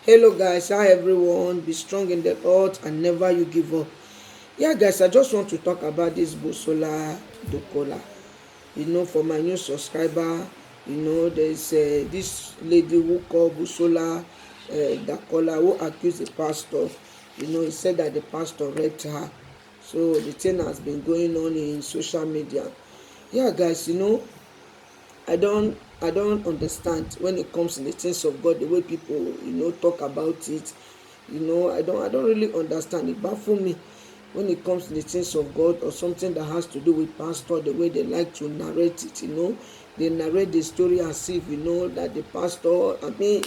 Hello guys, hi everyone. Be strong in the Lord and never you give up. Yeah guys, I just want to talk about this Busola Dokola. For my new subscriber, there's this lady who called Busola Dakola who accused the pastor. He said that the pastor raped her. So the thing has been going on in social media. Yeah guys, I don't understand when it comes to the things of God, the way people, talk about it. I don't really understand. It baffles me when it comes to the things of God or something that has to do with pastor, the way they like to narrate it. They narrate the story as if, that the pastor, in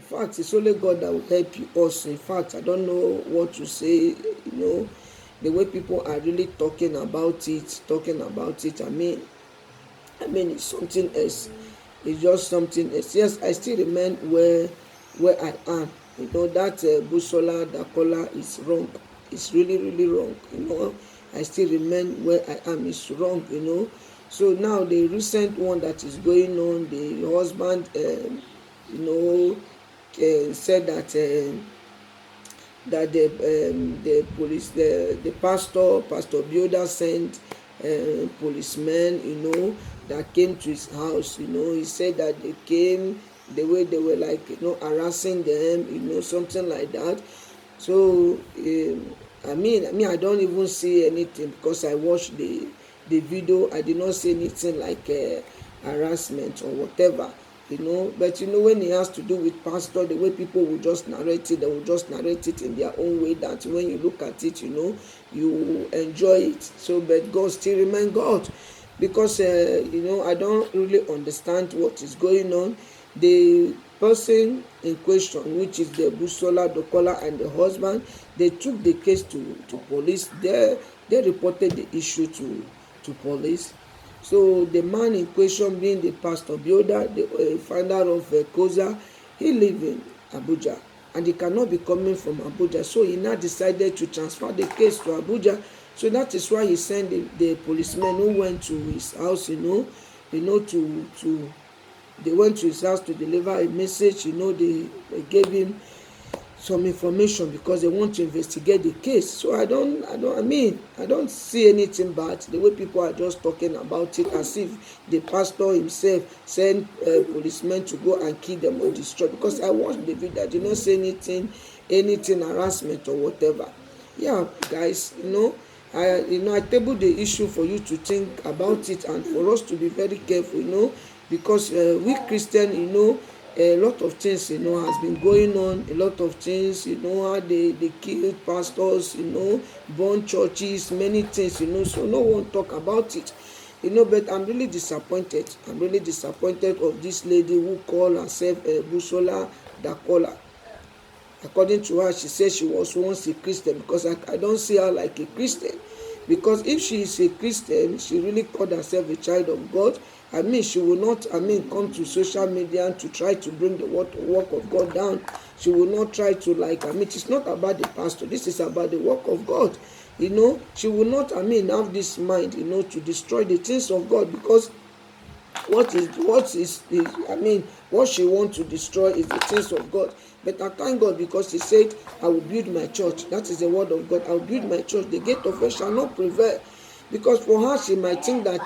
fact, it's only God that will help you also. In fact, I don't know what to say, the way people are really talking about it. It's something else. It's just something else. Yes, I still remain where I am. That Busola Dakola is wrong. It's really, really wrong. I still remain where I am. It's wrong. So now the recent one that is going on, the husband, said that the police, the pastor Bioda sent policemen, that came to his house. He said that they came the way they were like, harassing them, something like that. So I don't even see anything because I watched the video. I did not see anything like harassment or whatever. But when it has to do with pastor, the way people will just narrate it, they will just narrate it in their own way, that when you look at it, you enjoy it. So but God still remain God, because I don't really understand what is going on. The person in question, which is the Busola Dokola and the husband, they took the case to police. They reported the issue to police. So the man in question, being the pastor Bioda, the founder of Koza, he live in Abuja and he cannot be coming from Abuja. So he now decided to transfer the case to Abuja. So that is why he sent the policemen who went to his house, they went to his house to deliver a message. They gave him some information because they want to investigate the case. So I don't see anything bad the way people are just talking about it, as if the pastor himself sent policemen to go and kill them or destroy. Because I watched the video, I did not say anything harassment or whatever. Yeah guys, I table the issue for you to think about it and for us to be very careful, because we Christian, a lot of things, has been going on. A lot of things, how they kill pastors, burn churches, many things, so no one talk about it. But I'm really disappointed. I'm really disappointed of this lady who call herself Busola Dakola. According to her, she said she was once a Christian, because I don't see her like a Christian. Because if she is a Christian, she really called herself a child of God. She will not, come to social media to try to bring the work of God down. She will not try to it's not about the pastor. This is about the work of God. She will not, have this mind, to destroy the things of God, because what she wants to destroy is the things of God. But I thank God, because he said, I will build my church. That is the word of God. I will build my church. The gate of hell shall not prevail. Because for her, she might think that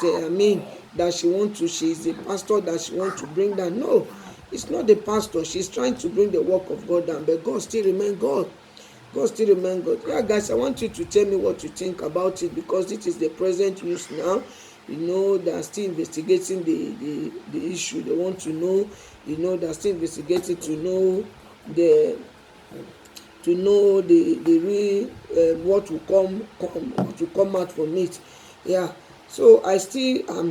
that she is the pastor that she wants to bring down. No, it's not the pastor. She's trying to bring the work of God down, but God still remains God. God still remains God. Yeah, guys, I want you to tell me what you think about it, because this is the present news now. They are still investigating the issue. They want to know, they are still investigating to know the real what will come out from it. Yeah. So I'm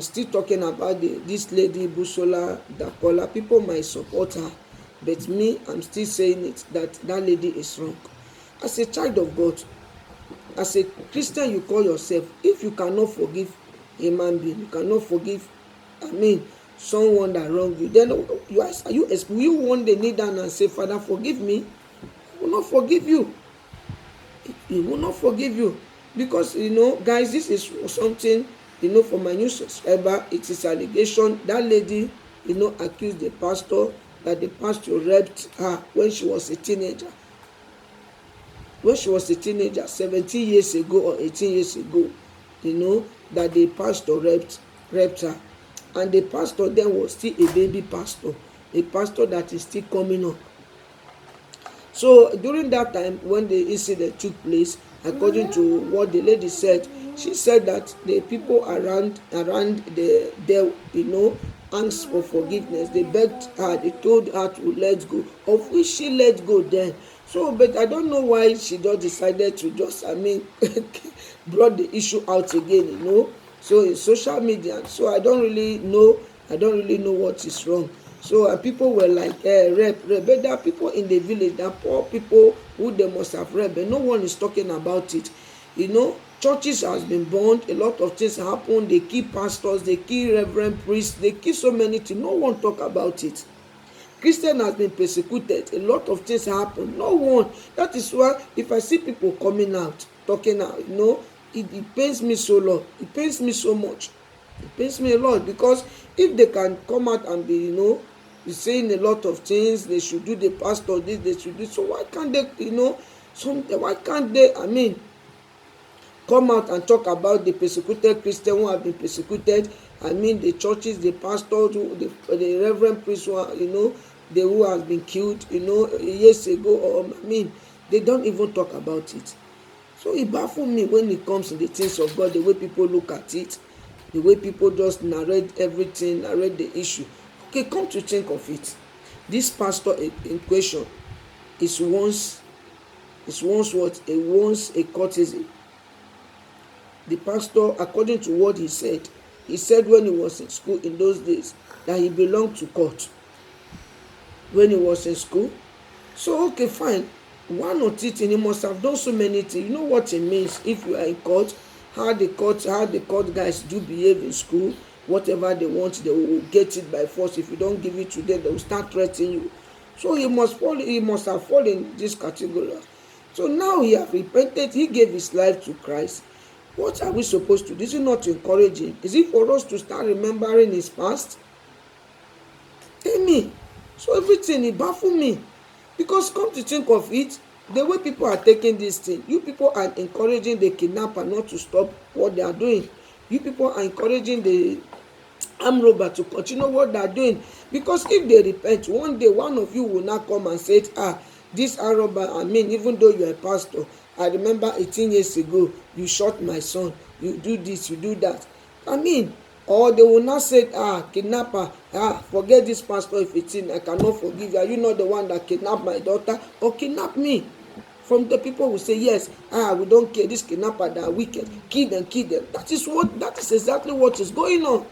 still talking about this lady Busola Dakola. People might support her, but me, I'm still saying it, that lady is wrong. As a child of God, as a Christian, you call yourself, if you cannot forgive a human being, you cannot forgive someone that wronged you, then will you one day kneel down and say, Father, forgive me? He will not forgive you. He will not forgive you. Because guys, this is something, for my new subscriber. It is allegation. That lady accused the pastor that the pastor raped her when she was a teenager. When she was a teenager, 17 years ago or 18 years ago, that the pastor raped her. And the pastor then was still a baby pastor, a pastor that is still coming up. So during that time, when the incident took place, according to what the lady said, she said that the people around the asked for forgiveness. They begged her, they told her to let go, of which she let go then. So, but I don't know why she just decided to brought the issue out again, so in social media. So I don't really know what is wrong. So people were like, rape. But there are people in the village, there are poor people who they must have raped, but no one is talking about it. Churches has been burned, a lot of things happen. They kill pastors, they kill reverend priests, they kill so many things. No one talk about it. Christian has been persecuted, a lot of things happen. No one. That is why if I see people coming out, talking out, it pains me so lot. It pains me so much. It pains me a lot, because if they can come out and be saying a lot of things, they should do the pastor this, they should do, so why can't they why can't they come out and talk about the persecuted Christians who have been persecuted? The churches, the pastors, the reverend priests who are, who have been killed years ago, or they don't even talk about it. So it baffles me when it comes to the things of God, the way people look at it, the way people just narrate everything, narrate the issue. Okay, come to think of it, this pastor in question is once a courtesan. The pastor, according to what he said when he was in school in those days, that he belonged to court when he was in school. So okay, fine, one or two things, he must have done so many things. You know what it means if you are in court, how the court guys do behave in school. Whatever they want, they will get it by force. If you don't give it to them, they will start threatening you. So he must have fallen in this category. So now he has repented, he gave his life to Christ. What are we supposed to do? Is it not to encourage him? Is it for us to start remembering his past? Tell me. So everything, it baffles me. Because come to think of it, the way people are taking this thing, you people are encouraging the kidnapper not to stop what they are doing. You people are encouraging the armed robber to continue what they are doing. Because if they repent, one day one of you will not come and say, this armed robber, even though you are a pastor, I remember 18 years ago, you shot my son, you do this, you do that. Or they will not say, kidnapper, forget this pastor if it's in, I cannot forgive you. Are you not the one that kidnapped my daughter or kidnapped me? From the people who say, yes, we don't care, this kidnapper, they are wicked, kill them. That is exactly what is going on.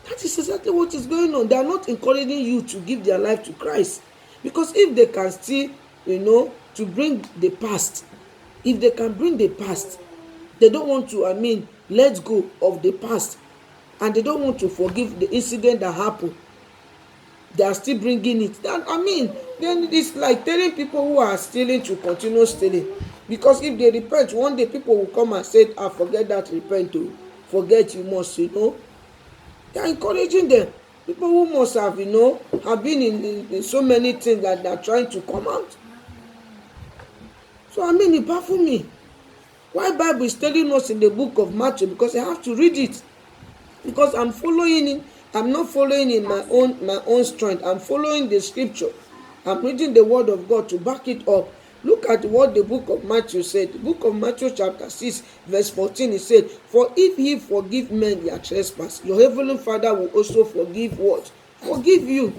That is exactly what is going on. They are not encouraging you to give their life to Christ. Because if they can still, to bring the past, if they can bring the past, they don't want to, let go of the past, and they don't want to forgive the incident that happened. They are still bringing it. Then it's like telling people who are stealing to continue stealing. Because if they repent, one day people will come and say, forget that, repent to forget, you must, They are encouraging them. People who must have, have been in so many things that they are trying to come out. So it baffles me. Why Bible is telling us in the book of Matthew? Because I have to read it. Because I'm following it. I'm not following in my own strength. I'm following the scripture. I'm reading the word of God to back it up. Look at what the book of Matthew said. The book of Matthew chapter 6 verse 14, it said, for if ye forgive men their trespass, your heavenly Father will also forgive what? Forgive you.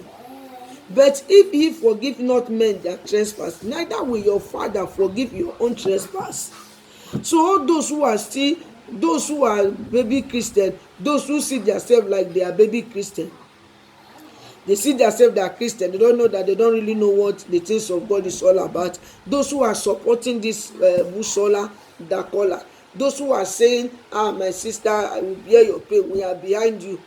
But if ye forgive not men their trespass, neither will your Father forgive your own trespass. So all those who are baby Christian, those who see themselves like they are baby Christian, they see themselves that are Christian, they don't know that they don't really know what the things of God is all about. Those who are supporting this Busola, Dakola, those who are saying, my sister, I will bear your pain, we are behind you.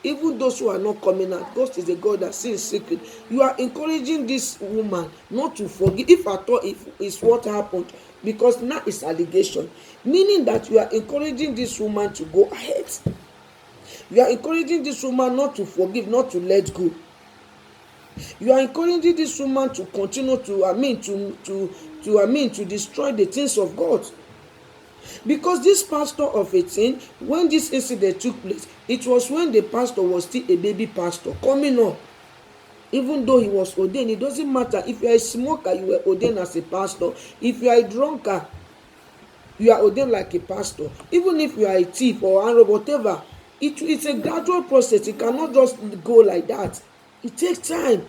Even those who are not coming out, God is a God that sees secret. You are encouraging this woman not to forgive, if at all, if it's what happened, because now it's allegation, meaning that you are encouraging this woman to go ahead. You are encouraging this woman not to forgive, not to let go. You are encouraging this woman to continue to destroy the things of God. Because this pastor of 18, when this incident took place, it was when the pastor was still a baby pastor coming up. Even though he was ordained, it doesn't matter. If you are a smoker, you were ordained as a pastor. If you are a drunkard, you are ordained like a pastor. Even if you are a thief or a whatever, it's a gradual process. It cannot just go like that. It takes time.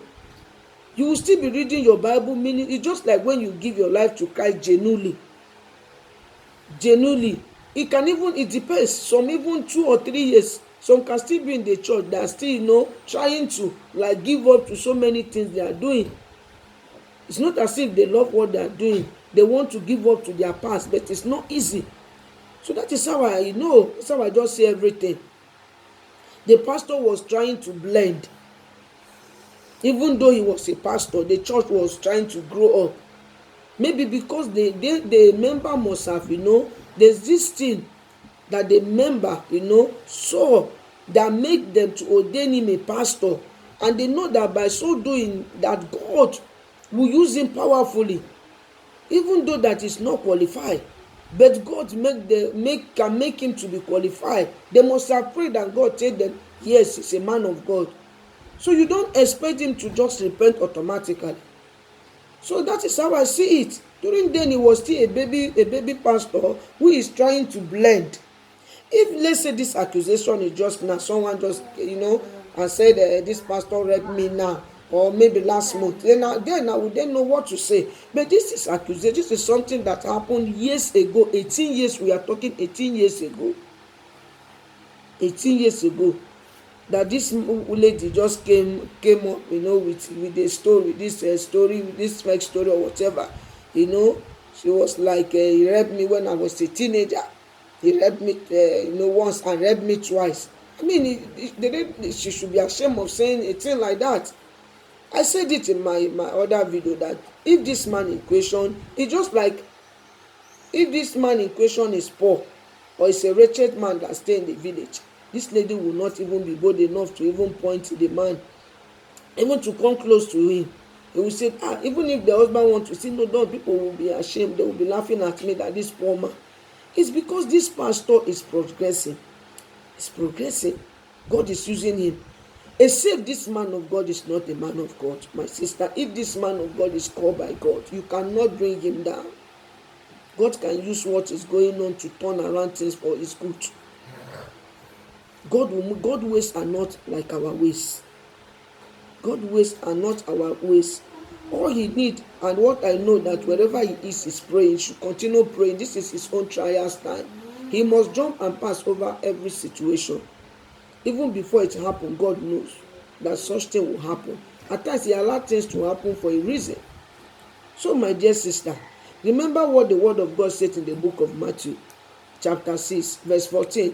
You will still be reading your Bible, meaning it's just like when you give your life to Christ genuinely. It depends. Some even 2 or 3 years. Some can still be in the church. They are still, trying to give up to so many things they are doing. It's not as if they love what they are doing. They want to give up to their past, but it's not easy. So that is how I know. That's how I just say everything. The pastor was trying to blend. Even though he was a pastor, the church was trying to grow up. Maybe because the member must have, there's this thing that the member, saw that make them to ordain him a pastor. And they know that by so doing, that God will use him powerfully. Even though that is not qualified. But God can make him to be qualified. They must have prayed and God told them, yes, he's a man of God. So you don't expect him to just repent automatically. So that is how I see it. During then, he was still a baby pastor who is trying to blend. If, let's say, this accusation is just now, someone just, and said, this pastor raped me now, or maybe last month, then I would then know what to say. But this is accusation. This is something that happened years ago. 18 years, we are talking 18 years ago. 18 years ago. That this lady just came up, with a story, with this fake story or whatever. She was like, he raped me when I was a teenager. He raped me, once and raped me twice. I mean, she should be ashamed of saying a thing like that. I said it in my other video that if this man in question, it's just like if this man in question is poor or is a wretched man that stay in the village, this lady will not even be bold enough to even point to the man, even to come close to him. He will say, even if the husband wants to say, no, people will be ashamed. They will be laughing at me that this poor man. It's because this pastor is progressing. He's progressing. God is using him. Except this man of God is not a man of God, my sister. If this man of God is called by God, you cannot bring him down. God can use what is going on to turn around things for his good. God ways are not like our ways. God ways are not our ways. All he needs, and what I know that wherever he is praying, he should continue praying. This is his own trials time. He must jump and pass over every situation. Even before it happens, God knows that such thing will happen. At times, he allows things to happen for a reason. So, my dear sister, remember what the word of God said in the book of Matthew, chapter 6, verse 14.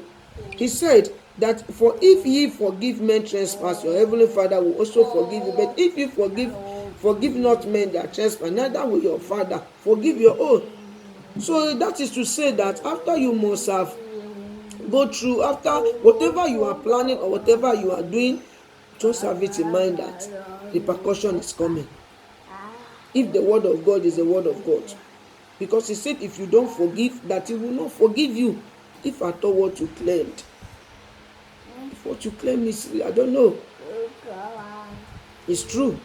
He said that, for if ye forgive men trespass, your heavenly Father will also forgive you. But if you forgive not men their trespass, neither will your Father forgive your own. So that is to say that after you must have go through, after whatever you are planning or whatever you are doing, just have it in mind that repercussion is coming. If the word of God is the word of God. Because he said if you don't forgive, that he will not forgive you. If at all what you claimed. If what you claim is, I don't know. It's true.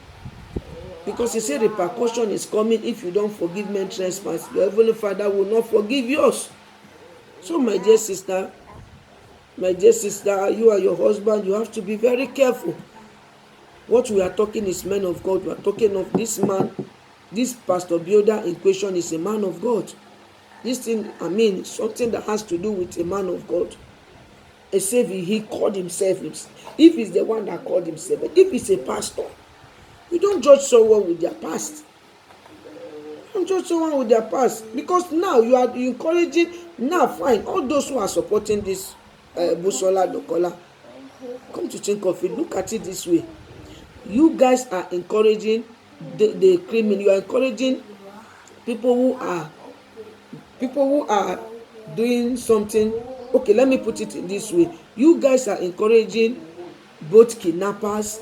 Because he said repercussion is coming if you don't forgive men trespass. Your heavenly Father will not forgive yours. So my dear sister, you and your husband, you have to be very careful. What we are talking is men of God. We are talking of this man, this Pastor Builder in question is a man of God. This thing, something that has to do with a man of God. Except he called himself. If he's the one that called himself, but if he's a pastor, you don't judge someone with their past. Don't judge someone with their past. Because now you are encouraging, now fine, all those who are supporting this Busola Dokola, come to think of it, look at it this way. You guys are encouraging the criminal. You are encouraging people who are doing something. Okay, let me put it in this way. You guys are encouraging both kidnappers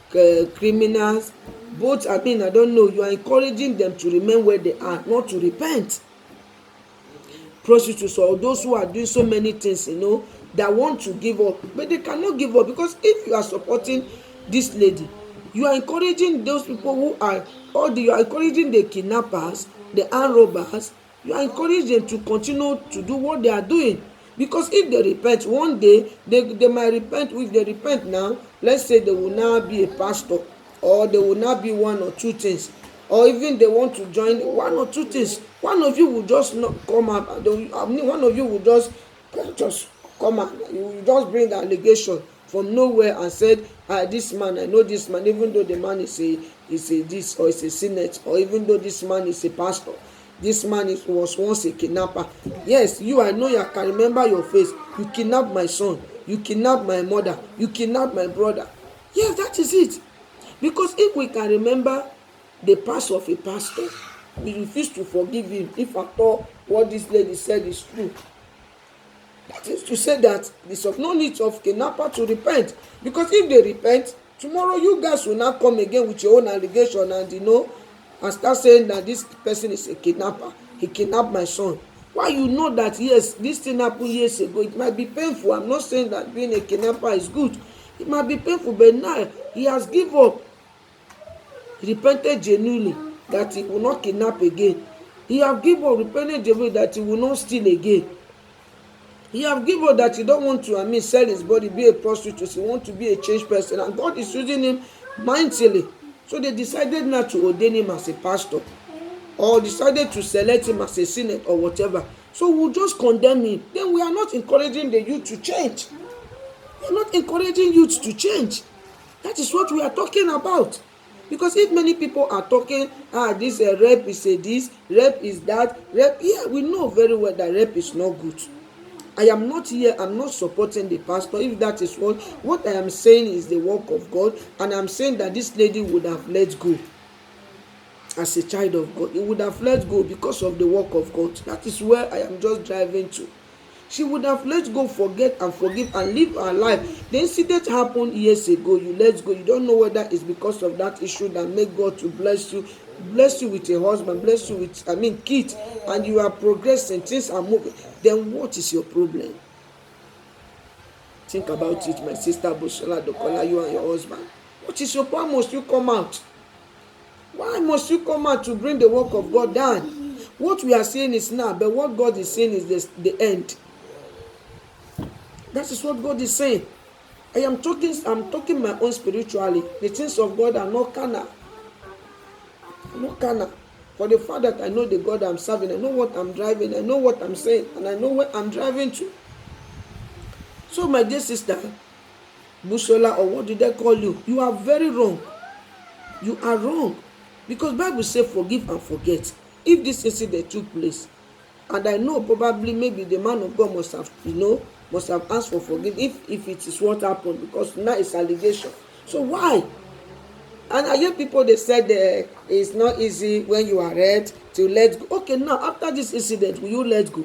criminals, both, I mean, I don't know, you are encouraging them to remain where they are, not to repent. Prostitutes or those who are doing so many things, that want to give up, but they cannot give up, because if you are supporting this lady, you are encouraging those people who are, you are encouraging the kidnappers, the armed robbers, you are encouraging them to continue to do what they are doing. Because if they repent one day, they might repent. If they repent now, let's say they will now be a pastor, or they will now be one or two things, or even they want to join one or two things, one of you will just not come up, one of you will just come out, you will just bring the allegation from nowhere and said, this man, I know this man, even though the man is a this, or is a senate, or even though this man is a pastor, this man was once a kidnapper. Yes, I know, I can remember your face. You kidnapped my son, you kidnapped my mother, you kidnapped my brother. Yes, that is it. Because if we can remember the past of a pastor, we refuse to forgive him if at all what this lady said is true. That is to say that there's of no need of kidnapper to repent. Because if they repent, tomorrow you guys will not come again with your own allegation and and start saying that this person is a kidnapper. He kidnapped my son. Why? You know that, yes, this thing happened years ago. It might be painful. I'm not saying that being a kidnapper is good. It might be painful, but now he has given up. He repented genuinely that he will not kidnap again. He have given up, repented genuinely that he will not steal again. He have given up that he don't want to, sell his body, be a prostitute. He want to be a changed person, and God is using him mightily. So they decided not to ordain him as a pastor, or decided to select him as a senate or whatever. So we'll just condemn him. Then we are not encouraging the youth to change. We are not encouraging youth to change. That is what we are talking about. Because if many people are talking, this rape is this, rape is that, rape, we know very well that rape is not good. I am not here, I'm not supporting the pastor. If that is what I am saying is the work of God, and I'm saying that this lady would have let go as a child of God. He would have let go because of the work of God. That is where I am just driving to. She would have let go, forget and forgive, and live her life. The incident happened years ago. You let go. You don't know whether it's because of that issue that make God to bless you with a husband, bless you with, kids, and you are progressing, things are moving. Then what is your problem? Think about it, my sister Busola Dokola, you and your husband. What is your problem? Must you come out? Why must you come out to bring the work of God down? What we are saying is now, but what God is saying is the end. That is what God is saying. I'm talking my own spiritually. The things of God are not carnal. Not carnal. For the fact that I know the God I'm serving, I know what I'm driving, I know what I'm saying, and I know where I'm driving to. So my dear sister, Busola, or what did they call you? You are very wrong. You are wrong. Because Bible says forgive and forget. If this incident took place, and I know probably maybe the man of God must have asked for forgiveness if it is what happened, because now it's allegation. So why? And I hear people, they said it's not easy when you are hurt to let go. Okay, now after this incident, will you let go?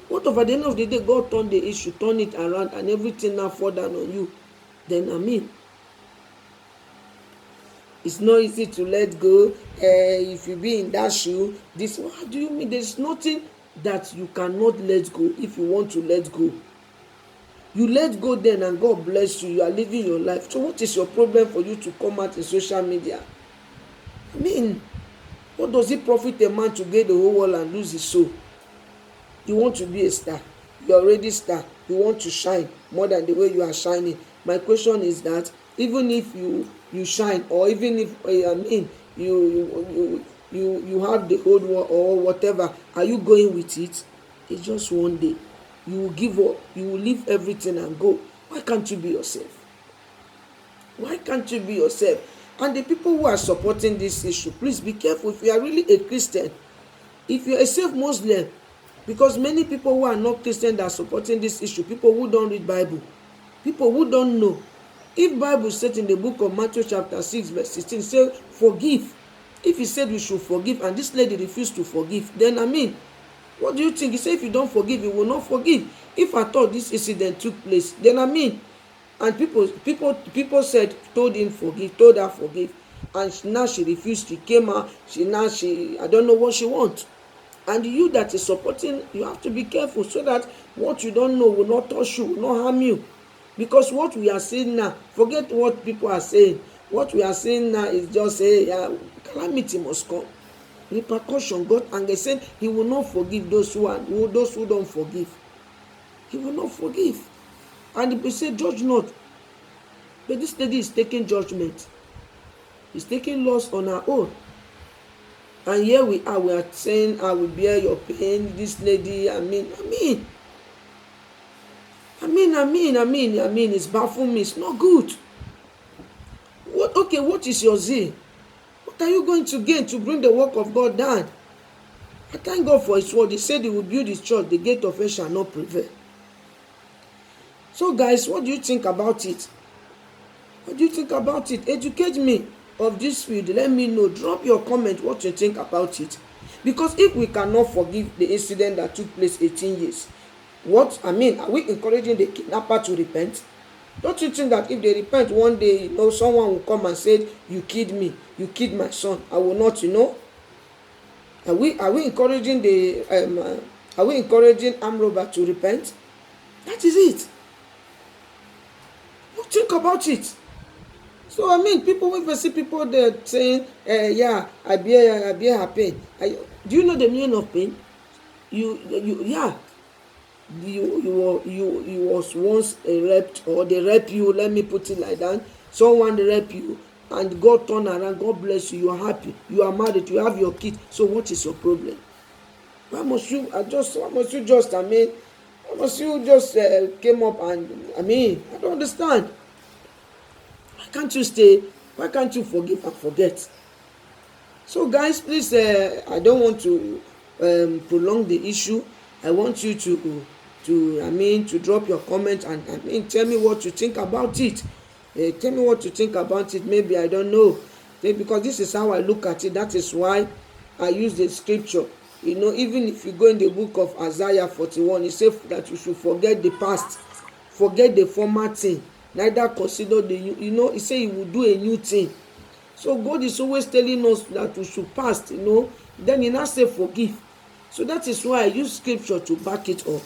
What if at the end of the day, God turned the issue, turn it around, and everything now fall down on you? Then it's not easy to let go. If you be in that shoe, what do you mean? There's nothing that you cannot let go if you want to let go. You let go then, and God bless you. You are living your life. So what is your problem for you to come out in social media? What does it profit a man to gain the whole world and lose his soul? You want to be a star. You're already a star. You want to shine more than the way you are shining. My question is that even if you shine, or even if you have the whole world or whatever, are you going with it? It's just one day. You will give up. You will leave everything and go. Why can't you be yourself? Why can't you be yourself? And the people who are supporting this issue, please be careful. If you are really a Christian, if you are a safe Muslim, because many people who are not Christian that are supporting this issue, people who don't read Bible, people who don't know. If Bible said in the book of Matthew chapter 6 verse 16, say forgive. If he said we should forgive and this lady refused to forgive, then what do you think? He said if you don't forgive, you will not forgive. If I thought this incident took place, then And people said, told her forgive, and now she refused. She came out. I don't know what she wants. And you that is supporting, you have to be careful so that what you don't know will not touch you, will not harm you. Because what we are saying now, forget what people are saying. What we are saying now is just calamity must come. Repercussion, God anger, saying he will not forgive those who don't forgive. He will not forgive. And he said, judge not. But this lady is taking judgment. He's taking loss on her own. And here we are saying, I will bear your pain. This lady, I mean, it's baffling me. It's not good. What is your zeal? What are you going to gain to bring the work of God down? I thank God for his word. He said he will build his church. The gate of hell shall not prevail. So guys, what do you think about it? What do you think about it? Educate me of this field. Let me know. Drop your comment what you think about it. Because if we cannot forgive the incident that took place 18 years, are we encouraging the kidnapper to repent? Don't you think that if they repent one day, someone will come and say, you killed me, you killed my son, I will not, Are we encouraging armed robber to repent? That is it. You think about it. So when we see people there saying, I bear her pain. Do you know the meaning of pain? You was once raped, or they rape you, let me put it like that. Someone rape you and God turn around, God bless you, you are happy, you are married, you have your kids. So what is your problem? Why must you just came up and I don't understand. Why can't you forgive and forget? So guys, please, I don't want to prolong the issue. I want you to drop your comment and tell me what you think about it. Tell me what you think about it. Maybe I don't know, because this is how I look at it. That is why I use the scripture. Even if you go in the book of Isaiah 41, it says that you should forget the past, forget the former thing, neither consider the new. He said he will do a new thing. So God is always telling us that we should past, then he now say forgive. So that is why I use scripture to back it up.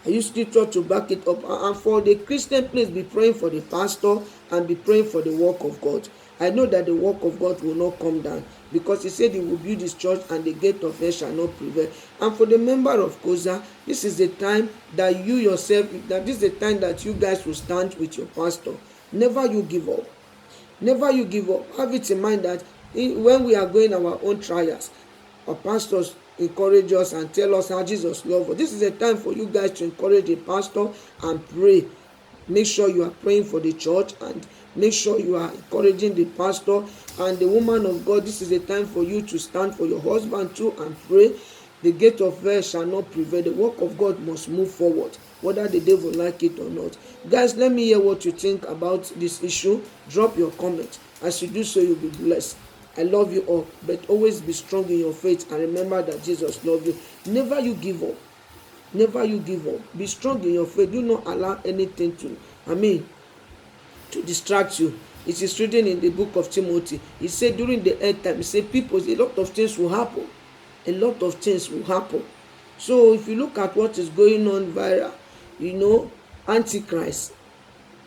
And for the Christian, please be praying for the pastor and be praying for the work of God. I know that the work of God will not come down, because he said he will build his church and the gate of hell shall not prevail. And for the member of COSA, this is the time that this is the time that you guys will stand with your pastor. Never you give up. Never you give up. Have it in mind that when we are going our own trials, our pastors encourage us and tell us how Jesus loves us. This is a time for you guys to encourage the pastor and pray. Make sure you are praying for the church, and make sure you are encouraging the pastor and the woman of God. This is a time for you to stand for your husband too and pray. The gate of hell shall not prevail. The work of God must move forward, whether the devil like it or not. Guys, let me hear what you think about this issue. Drop your comment. As you do so, you'll be blessed. I love you all, but always be strong in your faith and remember that Jesus loves you. Never you give up. Never you give up. Be strong in your faith. Do not allow anything to distract you. It is written in the book of Timothy. He said during the end time, he said a lot of things will happen. A lot of things will happen. So if you look at what is going on viral, Antichrist,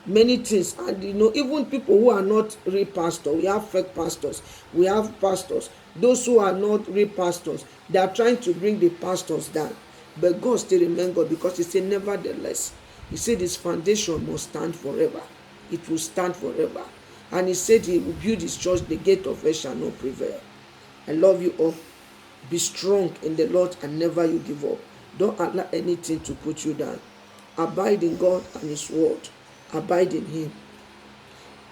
many things, and even people who are not real pastors, we have fake pastors, we have pastors, those who are not real pastors, they are trying to bring the pastors down, but God still remains God, because he said nevertheless, he said his foundation must stand forever. It will stand forever, and he said he will build his church, the gate of hell shall not prevail. I love you all. Be strong in the Lord and never you give up. Don't allow anything to put you down. Abide in God and his word. Abide in him.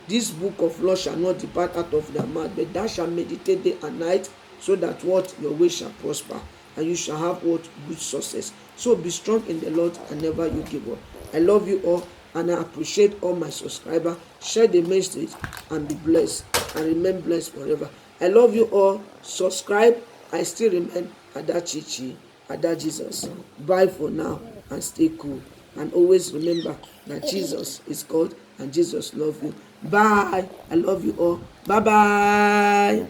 This book of law shall not depart out of thy mouth, but thou shalt meditate day and night, so that what your way shall prosper, and you shall have what good success. So be strong in the Lord and never you give up. I love you all, and I appreciate all my subscribers. Share the message and be blessed, and remain blessed forever. I love you all. Subscribe. I still remain Ada Chichi, Ada Jesus. Bye for now and stay cool. and always remember that Jesus is God and Jesus loves you. Bye. I love you all. Bye bye.